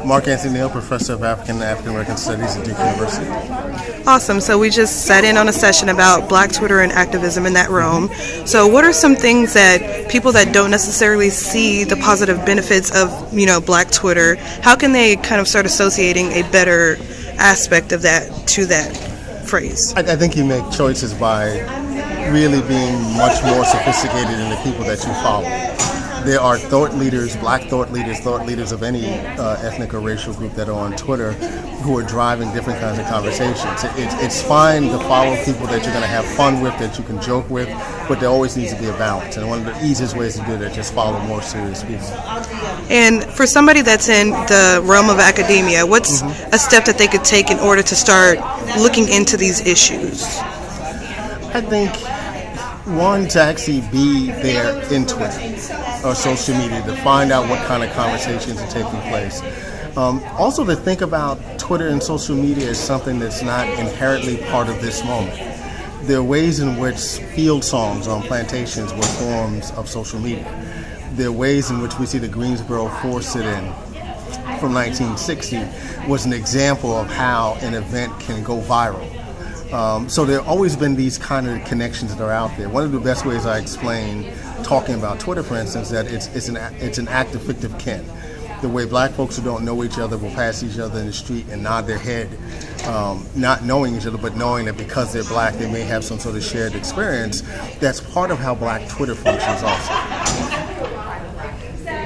Mark Anthony Neal, Professor of African and African American Studies at Duke University. Awesome. So we just sat in on a session about Black Twitter and activism in that realm. So what are some things that people that don't necessarily see the positive benefits of, Black Twitter, how can they kind of start associating a better aspect of that to that phrase? I think you make choices by really being much more sophisticated in the people that you follow. There are thought leaders, Black thought leaders of any ethnic or racial group that are on Twitter who are driving different kinds of conversations. It's fine to follow people that you're going to have fun with, that you can joke with, but there always needs to be a balance. And one of the easiest ways to do that is just follow more serious people. And for somebody that's in the realm of academia, what's a step that they could take in order to start looking into these issues? I think, one, to actually be there in Twitter or social media to find out what kind of conversations are taking place. Also to think about Twitter and social media as something that's not inherently part of this moment. There are ways in which field songs on plantations were forms of social media. There are ways in which we see the Greensboro 4 sit-in from 1960 was an example of how an event can go viral. So there have always been these kind of connections that are out there. One of the best ways I explain talking about Twitter, for instance, that it's an act of fictive kin. The way Black folks who don't know each other will pass each other in the street and nod their head, not knowing each other, but knowing that because they're Black, they may have some sort of shared experience. That's part of how Black Twitter functions also.